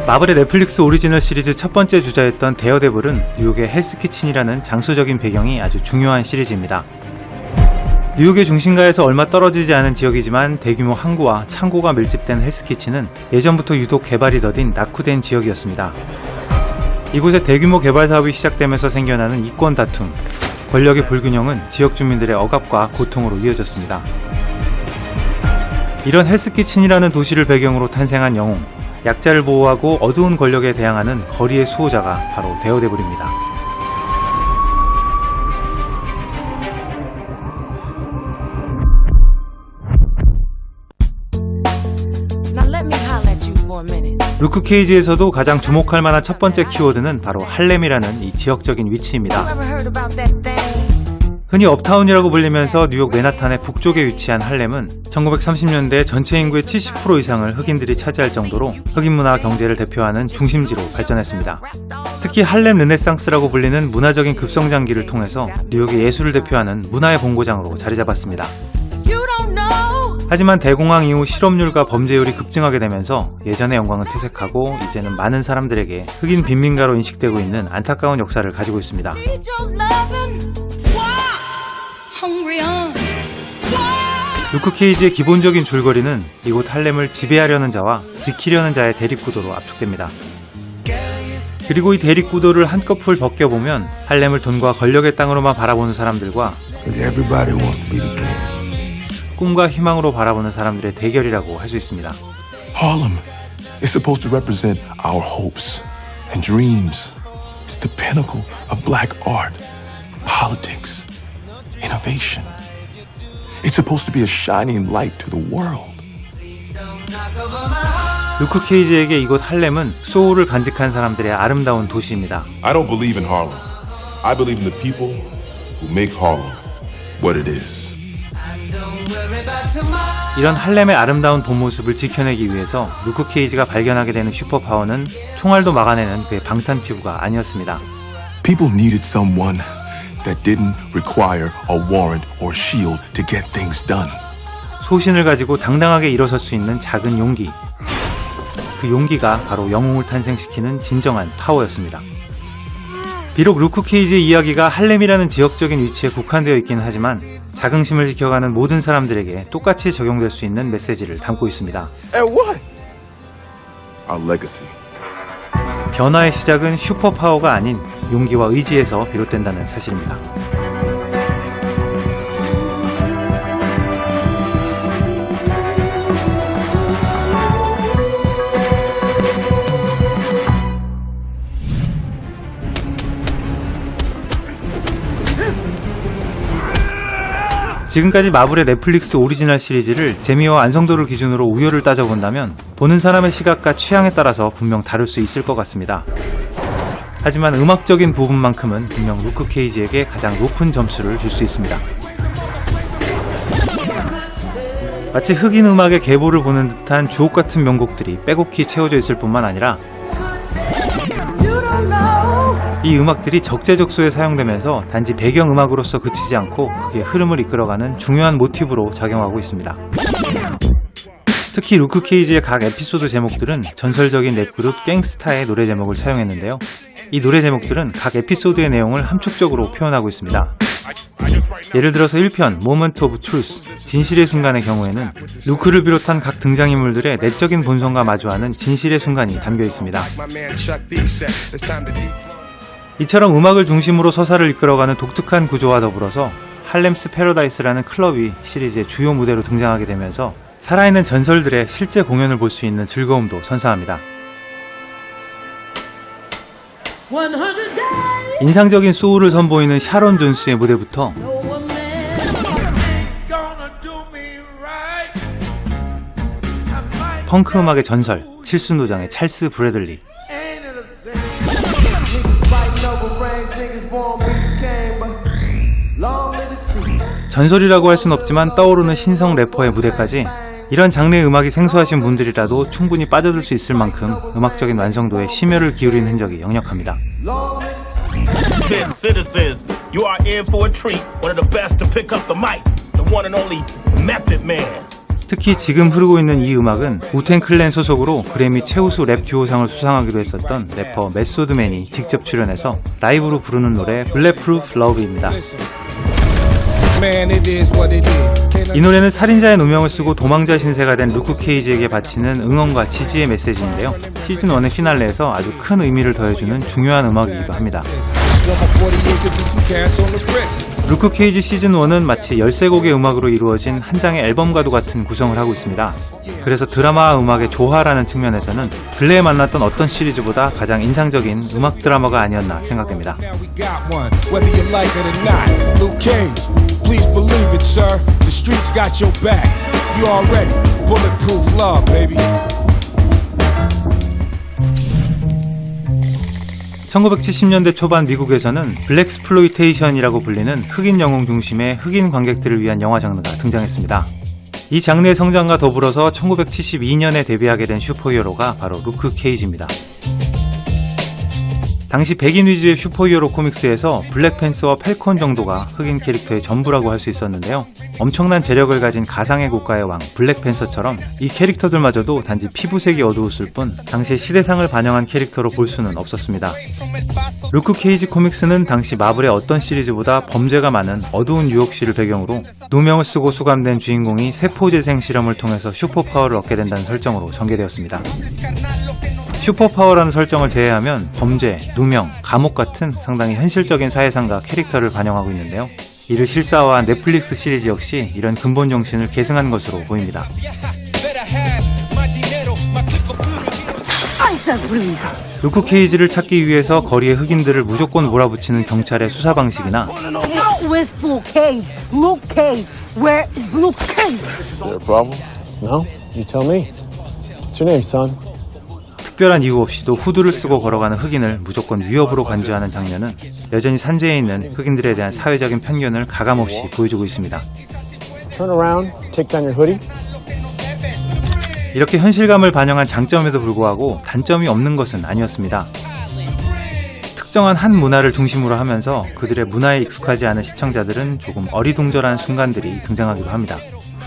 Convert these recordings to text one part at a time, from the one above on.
마블의 넷플릭스 오리지널 시리즈 첫 번째 주자였던 데어데블은 뉴욕의 헬스키친이라는 장소적인 배경이 아주 중요한 시리즈입니다. 뉴욕의 중심가에서 얼마 떨어지지 않은 지역이지만 대규모 항구와 창고가 밀집된 헬스키친은 예전부터 유독 개발이 더딘 낙후된 지역이었습니다. 이곳에 대규모 개발 사업이 시작되면서 생겨나는 이권 다툼, 권력의 불균형은 지역 주민들의 억압과 고통으로 이어졌습니다. 이런 헬스키친이라는 도시를 배경으로 탄생한 영웅, 약자를 보호하고 어두운 권력에 대항하는 거리의 수호자가 바로 데어데블입니다. 루크 케이지에서도 가장 주목할 만한 첫 번째 키워드는 바로 할렘이라는 이 지역적인 위치입니다. 흔히 업타운이라고 불리면서 뉴욕 맨하탄의 북쪽에 위치한 할렘은 1930년대 전체 인구의 70% 이상을 흑인들이 차지할 정도로 흑인 문화 경제를 대표하는 중심지로 발전했습니다. 특히 할렘 르네상스라고 불리는 문화적인 급성장기를 통해서 뉴욕의 예술을 대표하는 문화의 본고장으로 자리 잡았습니다. 하지만 대공황 이후 실업률과 범죄율이 급증하게 되면서 예전의 영광은 퇴색하고 이제는 많은 사람들에게 흑인 빈민가로 인식되고 있는 안타까운 역사를 가지고 있습니다. 루크 케이지의 기본적인 줄거리는 이곳 할렘을 지배하려는 자와 지키려는 자의 대립구도로 압축됩니다. 그리고 이 대립구도를 한꺼풀 벗겨보면 할렘을 돈과 권력의 땅으로만 바라보는 사람들과 꿈과 희망으로 바라보는 사람들의 대결이라고 할 수 있습니다. Harlem is supposed to represent our hopes and dreams. It's the pinnacle of black art, politics, innovation. It's supposed to be a shining light to the world. 루크 케이지에게 이곳 할렘은 소울을 간직한 사람들의 아름다운 도시입니다. I don't believe in Harlem. I believe in the people who make Harlem what it is. 이런 할렘의 아름다운 본 모습을 지켜내기 위해서 루크 케이지가 발견하게 되는 슈퍼파워는 총알도 막아내는 그의 방탄 피부가 아니었습니다. People needed someone that didn't require a warrant or shield to get things done. 소신을 가지고 당당하게 일어설 수 있는 작은 용기. 그 용기가 바로 영웅을 탄생시키는 진정한 파워였습니다. 비록 루크 케이지의 이야기가 할렘이라는 지역적인 위치에 국한되어 있긴 하지만 자긍심을 지켜가는 모든 사람들에게 똑같이 적용될 수 있는 메시지를 담고 있습니다. And what? Our legacy. 변화의 시작은 슈퍼파워가 아닌 용기와 의지에서 비롯된다는 사실입니다. 지금까지 마블의 넷플릭스 오리지널 시리즈를 재미와 완성도를 기준으로 우열을 따져본다면 보는 사람의 시각과 취향에 따라서 분명 다를 수 있을 것 같습니다. 하지만 음악적인 부분만큼은 분명 루크 케이지에게 가장 높은 점수를 줄 수 있습니다. 마치 흑인 음악의 계보를 보는 듯한 주옥같은 명곡들이 빼곡히 채워져 있을 뿐만 아니라 이 음악들이 적재적소에 사용되면서 단지 배경음악으로서 그치지 않고 그의 흐름을 이끌어가는 중요한 모티브로 작용하고 있습니다. 특히 루크 케이지의 각 에피소드 제목들은 전설적인 랩그룹 갱스타의 노래 제목을 사용했는데요. 이 노래 제목들은 각 에피소드의 내용을 함축적으로 표현하고 있습니다. 예를 들어서 1편 Moment of Truth, 진실의 순간의 경우에는 루크를 비롯한 각 등장인물들의 내적인 본성과 마주하는 진실의 순간이 담겨 있습니다. 이처럼 음악을 중심으로 서사를 이끌어가는 독특한 구조와 더불어서 할렘스 패러다이스라는 클럽이 시리즈의 주요 무대로 등장하게 되면서 살아있는 전설들의 실제 공연을 볼 수 있는 즐거움도 선사합니다. 인상적인 소울을 선보이는 샤론 존스의 무대부터 펑크 음악의 전설, 칠순도장의 찰스 브래들리, 전설이라고 할 순 없지만 떠오르는 신성 래퍼의 무대까지 이런 장르의 음악이 생소하신 분들이라도 충분히 빠져들 수 있을 만큼 음악적인 완성도에 심혈을 기울인 흔적이 역력합니다. You are in for a treat. One of the best to pick up the mic. The one and only Method Man. 특히 지금 흐르고 있는 이 음악은 우텐 클랜 소속으로 그래미 최우수 랩 듀오상을 수상하기도 했었던 래퍼 메소드맨이 직접 출연해서 라이브로 부르는 노래 Bulletproof Love입니다. 이 노래는 살인자의 누명을 쓰고 도망자 신세가 된 루크 케이지에게 바치는 응원과 지지의 메시지인데요. 시즌 1의 피날레에서 아주 큰 의미를 더해주는 중요한 음악이기도 합니다. 루크 케이지 시즌 1은 마치 13곡의 음악으로 이루어진 한 장의 앨범과도 같은 구성을 하고 있습니다. 그래서 드라마와 음악의 조화라는 측면에서는 근래에 만났던 어떤 시리즈보다 가장 인상적인 음악 드라마가 아니었나 생각됩니다. Please believe it, sir. The streets got your back. You already bulletproof love, baby. 1970년대 초반 미국에서는 블랙스플로이테이션이라고 불리는 흑인 영웅 중심의 흑인 관객들을 위한 영화 장르가 등장했습니다. 이 장르의 성장과 더불어서 1972년에 데뷔하게 된 슈퍼히어로가 바로 루크 케이지입니다. 당시 백인 위주의 슈퍼히어로 코믹스에서 블랙팬서와 팰콘 정도가 흑인 캐릭터의 전부라고 할 수 있었는데요. 엄청난 재력을 가진 가상의 국가의 왕 블랙팬서처럼 이 캐릭터들마저도 단지 피부색이 어두웠을 뿐 당시의 시대상을 반영한 캐릭터로 볼 수는 없었습니다. 루크 케이지 코믹스는 당시 마블의 어떤 시리즈보다 범죄가 많은 어두운 뉴욕시를 배경으로 누명을 쓰고 수감된 주인공이 세포재생 실험을 통해서 슈퍼파워를 얻게 된다는 설정으로 전개되었습니다. 슈퍼파워라는 설정을 제외하면 범죄, 누명, 감옥 같은 상당히 현실적인 사회상과 캐릭터를 반영하고 있는데요. 이를 실사화한 넷플릭스 시리즈 역시 이런 근본 정신을 계승한 것으로 보입니다. 루크 케이지를 찾기 위해서 거리의 흑인들을 무조건 몰아붙이는 경찰의 수사 방식이나 Where's Luke Cage? Luke Cage. Where is Luke Cage? Is there a problem? No? You tell me. What's your name, son? 특별한 이유 없이도 후드를 쓰고 걸어가는 흑인을 무조건 위협으로 간주하는 장면은 여전히 산재해 있는 흑인들에 대한 사회적인 편견을 가감없이 보여주고 있습니다. Turn around, take down your hoodie. 이렇게 현실감을 반영한 장점에도 불구하고 단점이 없는 것은 아니었습니다. 특정한 한 문화를 중심으로 하면서 그들의 문화에 익숙하지 않은 시청자들은 조금 어리둥절한 순간들이 등장하기도 합니다.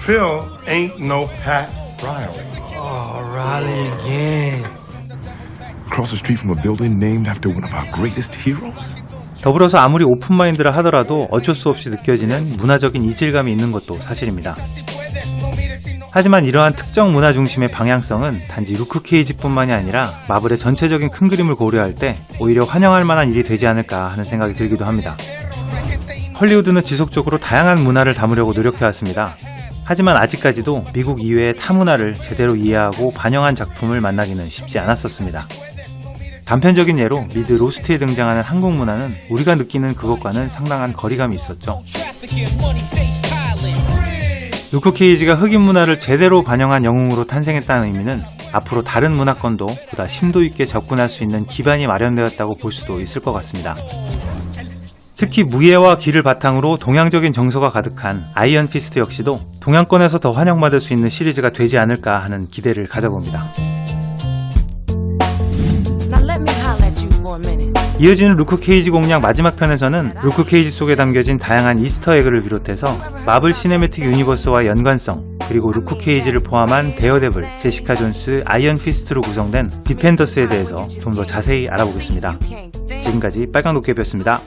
Phil ain't no Pat Riley. Oh, Riley again. Across the street from a building named after one of our greatest heroes? 더불어서 아무리 오픈마인드라 하더라도 어쩔 수 없이 느껴지는 문화적인 이질감이 있는 것도 사실입니다. 하지만 이러한 특정 문화 중심의 방향성은 단지 루크 케이지뿐만이 아니라 마블의 전체적인 큰 그림을 고려할 때 오히려 환영할 만한 일이 되지 않을까 하는 생각이 들기도 합니다. 헐리우드는 지속적으로 다양한 문화를 담으려고 노력해왔습니다. 하지만 아직까지도 미국 이외의 타 문화를 제대로 이해하고 반영한 작품을 만나기는 쉽지 않았었습니다. 단편적인 예로 미드 로스트에 등장하는 한국 문화는 우리가 느끼는 그것과는 상당한 거리감이 있었죠. 루크 케이지가 흑인 문화를 제대로 반영한 영웅으로 탄생했다는 의미는 앞으로 다른 문화권도 보다 심도 있게 접근할 수 있는 기반이 마련되었다고 볼 수도 있을 것 같습니다. 특히 무예와 기를 바탕으로 동양적인 정서가 가득한 아이언 피스트 역시도 동양권에서 더 환영받을 수 있는 시리즈가 되지 않을까 하는 기대를 가져봅니다. 이어지는 루크 케이지 공략 마지막 편에서는 루크 케이지 속에 담겨진 다양한 이스터 에그를 비롯해서 마블 시네매틱 유니버스와 연관성, 그리고 루크 케이지를 포함한 데어데블, 제시카 존스, 아이언 피스트로 구성된 디펜더스에 대해서 좀 더 자세히 알아보겠습니다. 지금까지 빨강도깨비였습니다.